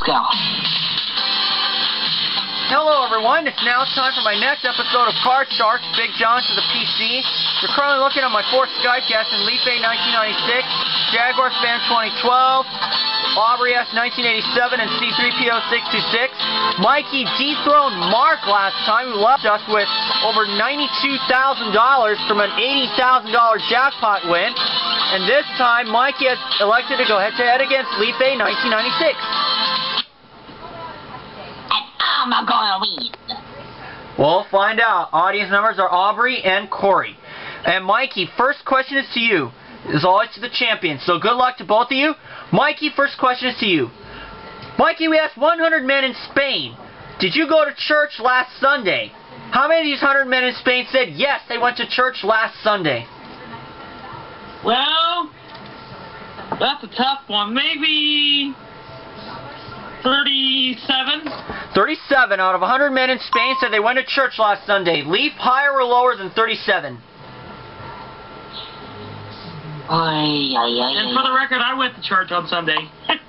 go. Hello everyone, it's now time for my next episode of Card Sharks BigJon to the PC. You're currently looking at my 4th Skype guest in LeafA1996, Jaguarsfan2012, LeafA1996, and C3PO626. Mikey dethroned Mark last time, who left us with over $92,000 from an $80,000 jackpot win. And this time, Mikey has elected to go head-to-head against LeafA1996. I'm not gonna win. We'll find out. Audience members are Aubrey and Corey. And Mikey, first question is to you. As always to the champion. So good luck to both of you. Mikey, first question is to you. Mikey, we asked 100 men in Spain. Did you go to church last Sunday? How many of these 100 men in Spain said yes, they went to church last Sunday? Well, that's a tough one. Maybe 37? 37 out of 100 men in Spain said they went to church last Sunday. Leaf, higher or lower than 37? And for the record, I went to church on Sunday. Same.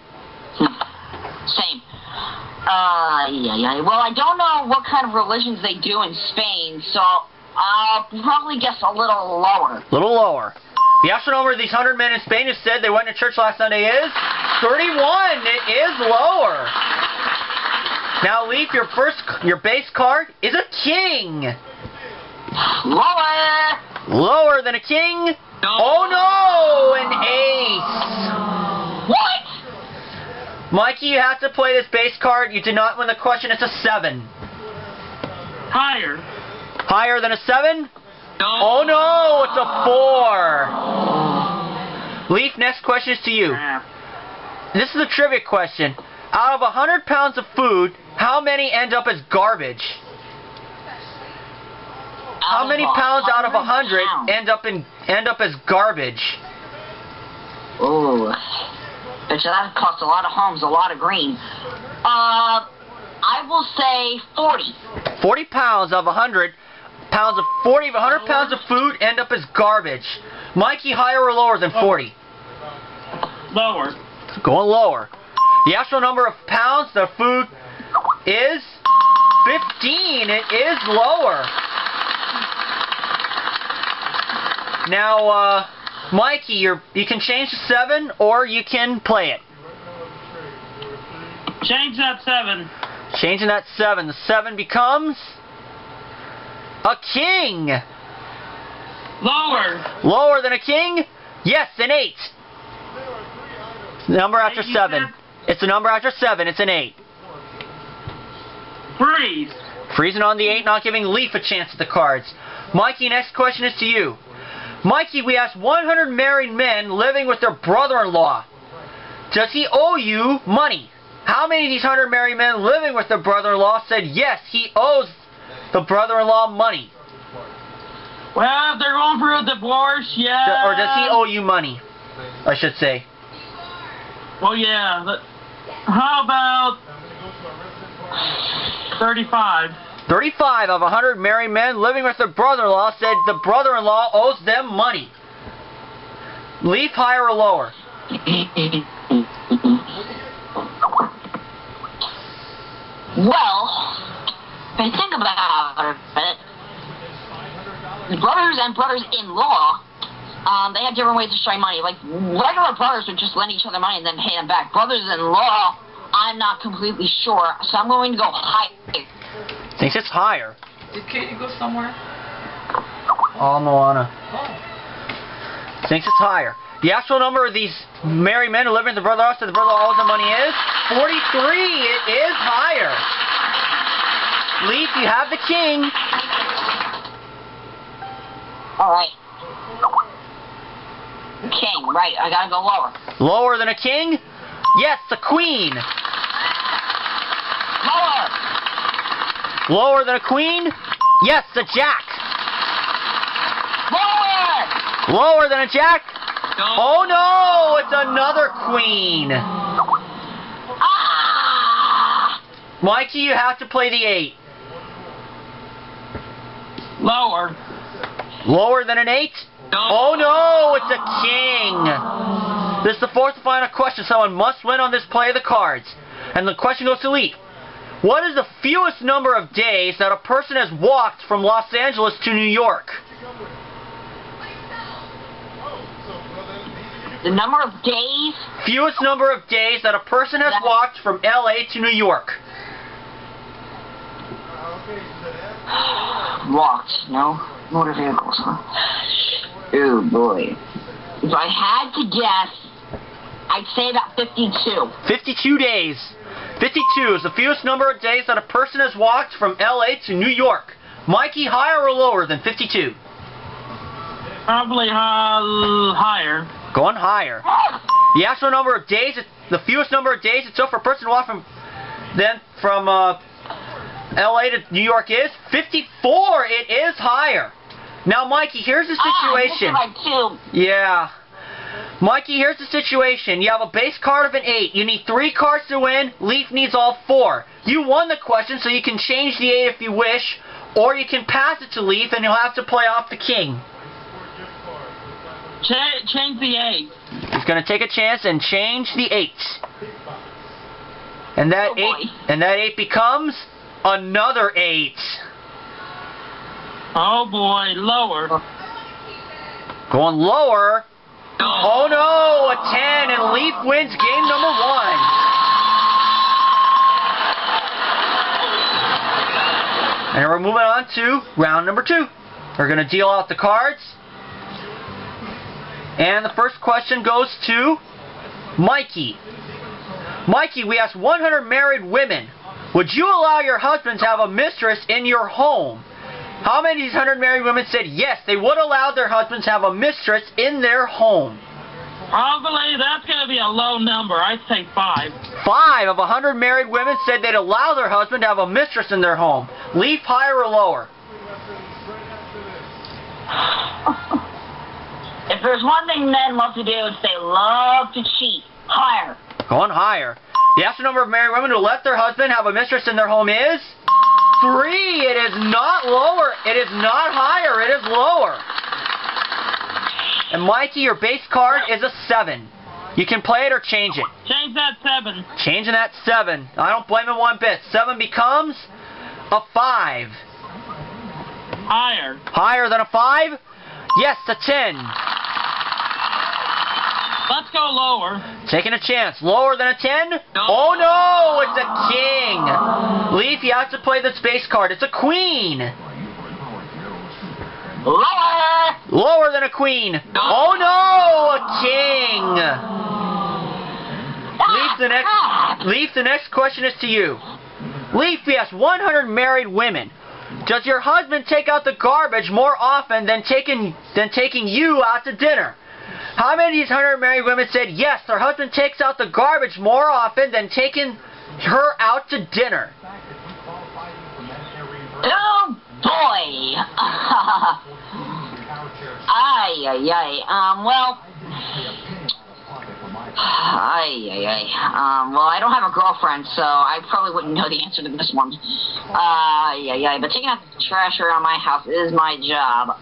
Well, I don't know what kind of religions they do in Spain, so I'll probably guess a little lower. Little lower. The actual number of these 100 men in Spain who said they went to church last Sunday is 31. It is lower. Now, Leaf, your base card is a king. Lower. Lower than a king? No. Oh no, an ace. What? Mikey, you have to play this base card. You did not win the question. It's a 7. Higher. Higher than a 7? No. Oh no, it's a 4. Leaf, next question is to you. This is a trivia question. Out of 100 pounds of food, how many end up as garbage? How many pounds out of 100 end up as garbage? Ooh. Bet you that costs a lot of homes, a lot of green. I will say 40. 40 pounds of 100 pounds of 100 pounds of food end up as garbage. Mikey, higher or lower than 40? Lower. Going lower. The actual number of pounds the food is 15. It is lower. Now, Mikey, you can change to 7 or you can play it. Change that 7. Changing that 7. The 7 becomes a king. Lower. Lower than a king? Yes, an 8. Number after 7. It's a number after 7. It's an 8. Freeze. Freezing on the 8, not giving Leaf a chance at the cards. Mikey, next question is to you. Mikey, we asked 100 married men living with their brother-in-law. Does he owe you money? How many of these 100 married men living with their brother-in-law said yes, he owes the brother-in-law money? Well, if they're going through a divorce, yeah. Or does he owe you money, I should say? Well, yeah. How about 35? 35 of 100 married men living with their brother-in-law said the brother-in-law owes them money. Leaf, higher or lower? Well, if I think about it, brothers and brothers-in-law, they have different ways of showing money. Like, regular brothers would just lend each other money and then pay them back. Brothers-in-law, I'm not completely sure, so I'm going to go higher. Thinks it's higher. Did Katie go somewhere? Oh, Moana. Thinks it's higher. The actual number of these married men who live in the brother-in-law said the brother-in-law owes them money is 43. It is higher. Leaf, you have the king. Alright. King, right. I gotta go lower. Lower than a king? Yes, the queen. Lower. Lower than a queen? Yes, the jack. Lower. Lower than a jack? No. Oh no, it's another queen. Ah! Mikey, you have to play the 8. Lower. Lower than an 8? No. Oh no, it's a king. This is the 4th and final question. Someone must win on this play of the cards. And the question goes to Leaf. What is the fewest number of days that a person has walked from Los Angeles to New York? The number of days? Fewest number of days that a person has walked from LA to New York. Walked, no? Motor vehicles, huh? Oh boy. If I had to guess, I'd say about 52. 52 days. 52 is the fewest number of days that a person has walked from LA to New York. Mikey, higher or lower than 52? Probably higher. Going higher. The actual number of days, the fewest number of days it took for a person to walk from LA to New York is 54. It is higher. Now, Mikey, here's the situation. Yeah. Mikey, here's the situation. You have a base card of an 8. You need 3 cards to win. Leaf needs all 4. You won the question, so you can change the 8 if you wish, or you can pass it to Leaf, and you'll have to play off the king. Change the 8. He's going to take a chance and change the 8. And that 8 becomes another 8. Oh boy, lower. Going lower. Oh no, a 10, and Leaf wins game number 1. And we're moving on to round number 2. We're going to deal out the cards. And the first question goes to Mikey. Mikey, we asked 100 married women, would you allow your husband to have a mistress in your home? How many of these 100 married women said yes, they would allow their husbands to have a mistress in their home? Probably that's going to be a low number. I'd say 5. 5 of 100 married women said they'd allow their husband to have a mistress in their home. Leaf, higher or lower? If there's one thing men love to do, it's they love to cheat. Higher. Going higher. The actual number of married women who let their husband have a mistress in their home is 3. It is not lower. It is not higher. It is lower. And Mikey, your base card is a 7. You can play it or change it. Change that 7. Changing that 7. I don't blame him one bit. 7 becomes a 5. Higher. Higher than a 5? Yes, a 10. Let's go lower. Taking a chance. Lower than a 10? Oh no, it's a king. Leaf, you have to play the space card. It's a queen. Lower. Lower than a queen. Oh no, a king. Leaf, the next question is to you. Leaf, we asked 100 married women. Does your husband take out the garbage more often than taking you out to dinner? How many of these 100 married women said yes, their husband takes out the garbage more often than taking her out to dinner? Oh boy. Well, I don't have a girlfriend, so I probably wouldn't know the answer to this one. But taking out the trash around my house is my job.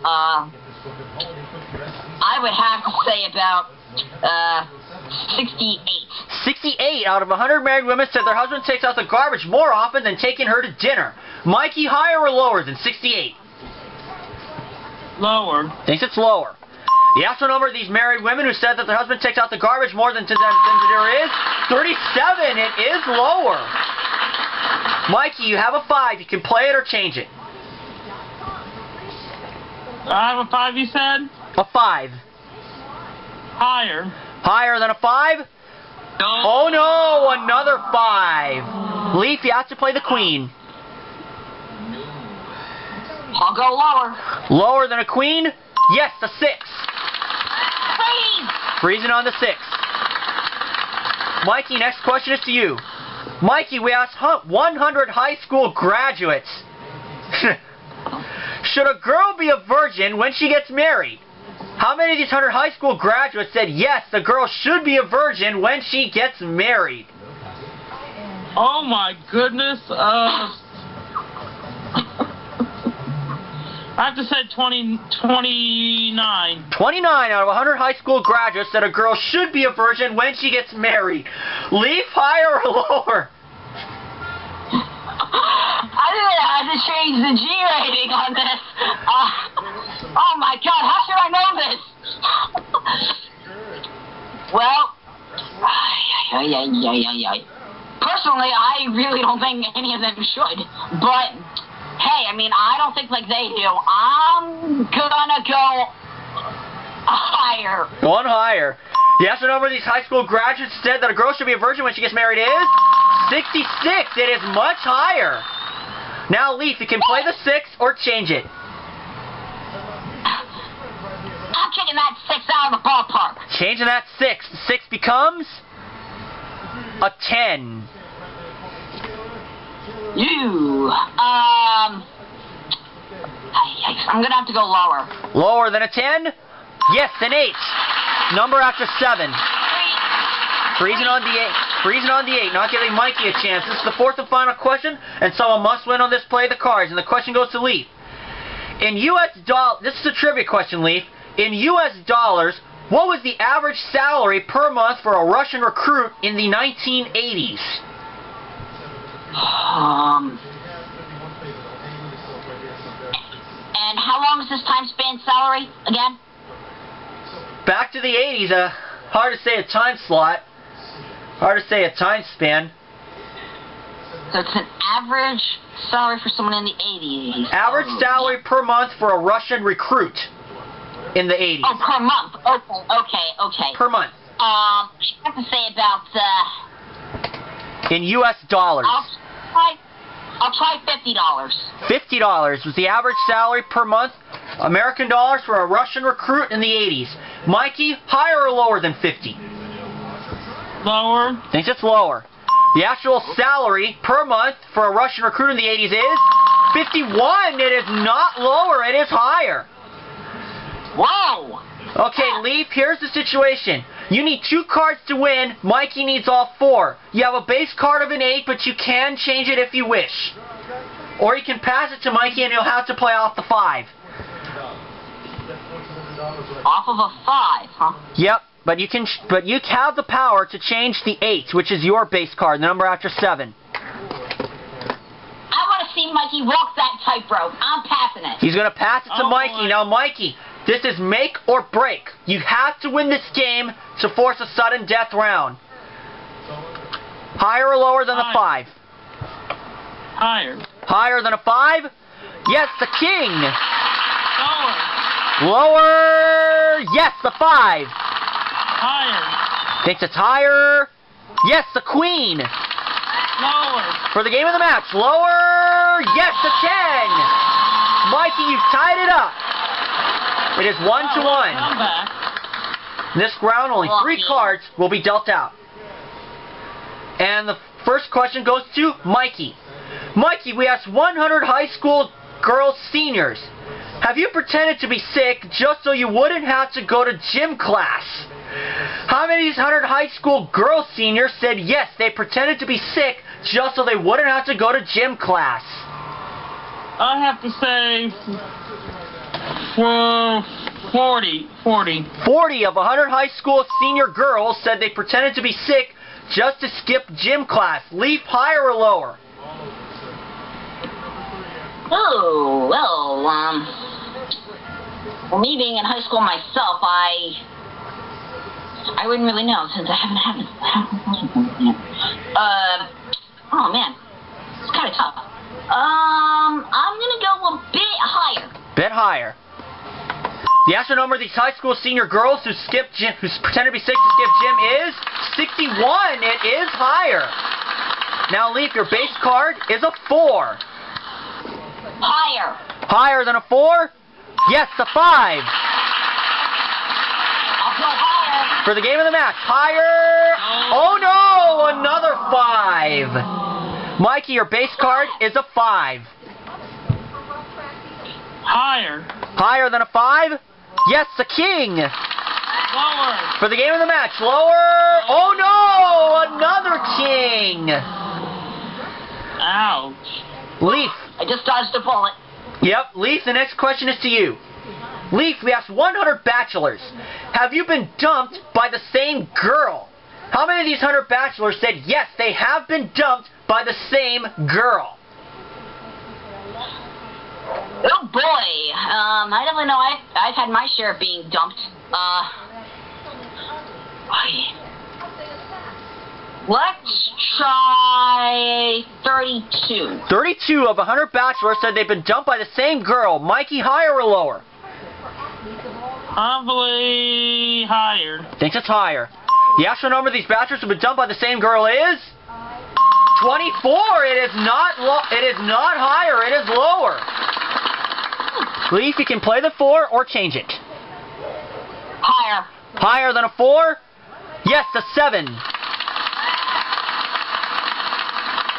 I would have to say about 68. 68 out of 100 married women said their husband takes out the garbage more often than taking her to dinner. Mikey, higher or lower than 68? Lower. Thinks it's lower. The actual number of these married women who said that their husband takes out the garbage more than dinner is 37. It is lower. Mikey, you have a 5. You can play it or change it. I have a 5, you said? A 5. Higher. Higher than a 5? No. Oh no, another 5. Leaf, you have to play the queen. I'll go lower. Lower than a queen? Yes, the 6. Freeze! Freezing on the 6. Mikey, next question is to you. Mikey, we asked 100 high school graduates. Should a girl be a virgin when she gets married? How many of these 100 high school graduates said yes, the girl should be a virgin when she gets married? Oh my goodness. I have to say 29. 29 out of 100 high school graduates said a girl should be a virgin when she gets married. Leaf, higher or lower? change the G rating on this. Oh my God, how should I know this? Well, personally, I really don't think any of them should. But hey, I mean, I don't think like they do. I'm gonna go higher. One higher. The answer number of these high school graduates said that a girl should be a virgin when she gets married is 66. It is much higher. Now, Leaf, you can play the 6 or change it. I'm kicking that 6 out of the ballpark. Changing that 6. The 6 becomes a 10. I'm gonna have to go lower. Lower than a 10? Yes, an 8. Number after 7. Freezing on the 8. Freezing on the 8. Not giving Mikey a chance. This is the 4th and final question, and someone must win on this play the cards. And the question goes to Leaf. In U.S. dollars, this is a trivia question, Leaf. In U.S. dollars, what was the average salary per month for a Russian recruit in the 1980s? And how long is this time span salary again? Back to the 80s. Hard to say a time slot. Hard to say a time span. So it's an average salary for someone in the 80s. Average salary per month for a Russian recruit in the 80s. Oh, per month. Okay. Per month. I have to say about in U.S. dollars. I'll try $50. $50 was the average salary per month, American dollars, for a Russian recruit in the 80s. Mikey, higher or lower than 50? Lower. Thinks it's lower. The actual salary per month for a Russian recruit in the 80s is 51. It is not lower. It is higher. Whoa. Okay, Leaf, here's the situation. You need 2 cards to win. Mikey needs all 4. You have a base card of an 8, but you can change it if you wish. Or you can pass it to Mikey and you'll have to play off the 5. Off of a 5, huh? Yep, but you have the power to change the 8, which is your base card, the number after 7. I want to see Mikey walk that tightrope. I'm passing it. He's going to pass it to Mikey. Boy. Now, Mikey, this is make or break. You have to win this game to force a sudden death round. Higher or lower than the 5? Higher. Higher than a 5? Yes, the king. Lower. Lower. Yes, the 5. Higher. Thinks it's higher. Yes, the queen. Lower. For the game of the match. Lower. Yes, the 10. Mikey, you've tied it up. It is 1-1. I'm back. In this round, only 3 cards will be dealt out. And the first question goes to Mikey. Mikey, we asked 100 high school girls seniors. Have you pretended to be sick just so you wouldn't have to go to gym class? How many of these 100 high school girls seniors said yes, they pretended to be sick just so they wouldn't have to go to gym class? I have to say 40. 40 of 100 high school senior girls said they pretended to be sick just to skip gym class. Leaf, higher or lower? Oh, well, me being in high school myself, I wouldn't really know since I haven't had it. Oh man, it's kind of tough. I'm gonna go a bit higher. Bit higher. The actual number of these high school senior girls who pretend to be sick to skip gym is 61. It is higher. Now, Leaf, your base card is a 4. Higher. Higher than a 4? Yes, a 5. I'll go higher. For the game of the match, higher. Oh no, another 5. Mikey, your base card is a 5. Higher. Higher than a 5? Yes, the king. Lower. For the game of the match, lower. Oh no, another king. Ouch. Leaf. I just dodged a bullet. Yep, Leaf, the next question is to you. Leaf, we asked 100 bachelors. Have you been dumped by the same girl? How many of these 100 bachelors said yes, they have been dumped by the same girl? Oh boy. I definitely know I've had my share of being dumped. Let's try 32. 32 of 100 bachelors said they've been dumped by the same girl. Mikey, higher or lower? Probably higher. Thinks it's higher. The actual number of these bachelors who have been dumped by the same girl is 24. It is not higher. It is lower. Leaf, you can play the 4 or change it. Higher. Higher than a 4? Yes, a 7.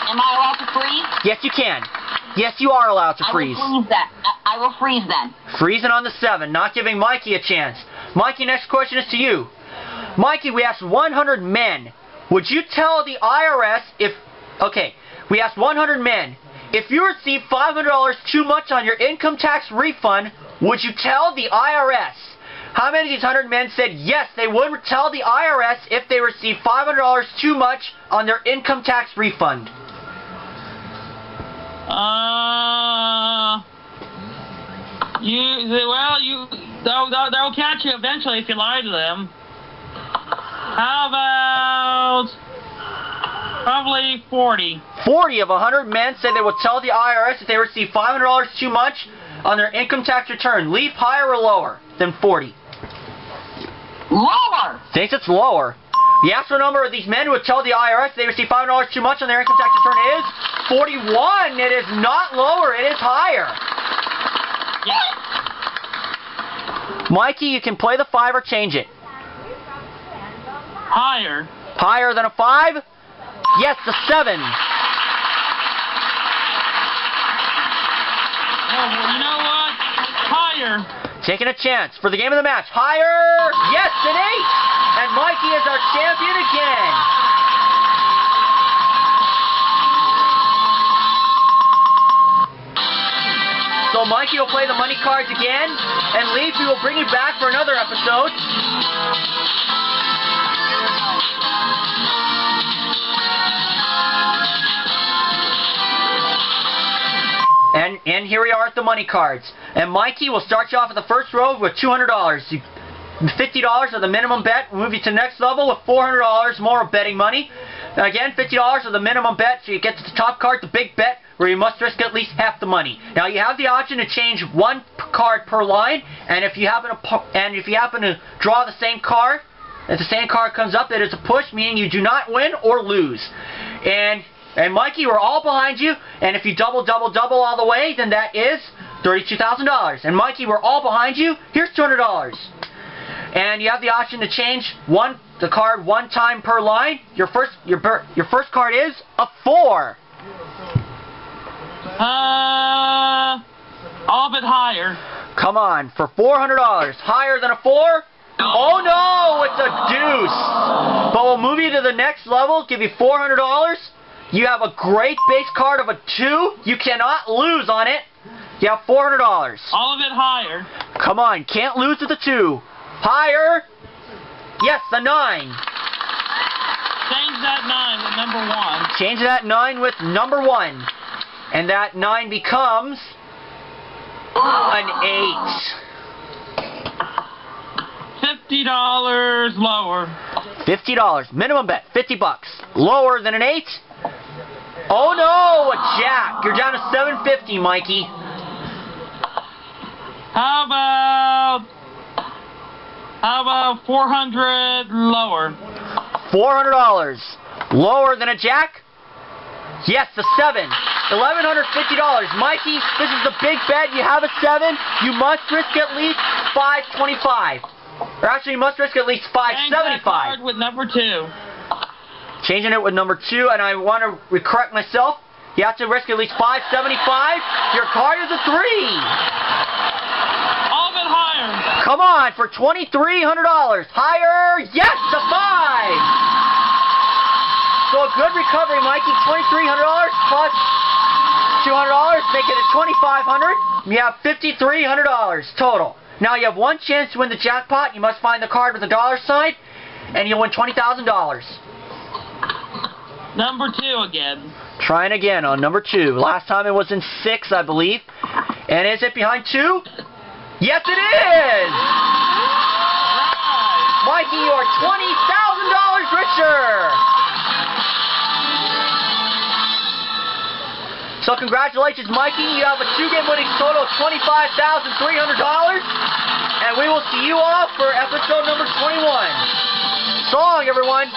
Am I allowed to freeze? Yes, you can. Yes, you are allowed to freeze. I will freeze that. I will freeze then. Freezing on the 7, not giving Mikey a chance. Mikey, next question is to you. Mikey, we asked 100 men. Would you tell the IRS if... Okay, we asked 100 men. If you receive $500 too much on your income tax refund, would you tell the IRS? How many of these 100 men said yes, they would tell the IRS if they received $500 too much on their income tax refund? They'll catch you eventually if you lie to them. How about probably 40? 40 of 100 men said they would tell the IRS if they receive $500 too much on their income tax return. Leaf, higher or lower than 40? Lower. Thinks it's lower. The actual number of these men who would tell the IRS they receive $500 too much on their income tax return is 41. It is not lower. It is higher. Yes. Mikey, you can play the 5 or change it. Higher. Higher than a 5? Yes, the 7. Oh, well, you know what? Higher. Taking a chance for the game of the match. Higher! Yes, an 8! And Mikey is our champion again. So Mikey will play the money cards again, and Leaf, we will bring you back for another episode. And here we are at the money cards. And Mikey will start you off at the first row with $200. $50 are the minimum bet. We'll move you to the next level with $400 more of betting money. And again, $50 are the minimum bet, so you get to the top card, the big bet, where you must risk at least half the money. Now you have the option to change one card per line, and if you happen to draw the same card, if the same card comes up, that is a push, meaning you do not win or lose. And Mikey, we're all behind you, and if you double all the way, then that is $32,000. And Mikey, we're all behind you. Here's $200. And you have the option to change the card one time per line. Your first card is a 4. All bit higher. Come on, for $400. Higher than a 4? Oh no, it's a deuce. But we'll move you to the next level, give you $400. You have a great base card of a 2. You cannot lose on it. You have $400. All of it higher. Come on, can't lose with the 2. Higher. Yes, the 9. Change that 9 with number 1. Change that 9 with number 1. And that 9 becomes an 8. $50 lower. $50. Minimum bet, $50. Lower than an 8? Oh no, a jack. You're down to $750, Mikey. How about 400 lower? $400. Lower than a jack? Yes, the 7. $1,150. Mikey, this is the big bet. You have a 7. You must risk at least $525. Or actually, you must risk at least $575. Change that card with number 2. Changing it with number 2, and I want to correct myself. You have to risk at least $575. Your card is a 3. All bit higher. Come on, for $2,300. Higher. Yes, the 5. So a good recovery, Mikey. $2,300 plus $200, make it at $2,500. You have $5,300 total. Now you have one chance to win the jackpot. You must find the card with a dollar sign, and you'll win $20,000. Number 2 again. Trying again on number 2. Last time it was in 6, I believe. And is it behind 2? Yes, it is! Mikey, you are $20,000 richer! So congratulations, Mikey. You have a 2-game winning total of $25,300. And we will see you off for episode number 21. So long, everyone.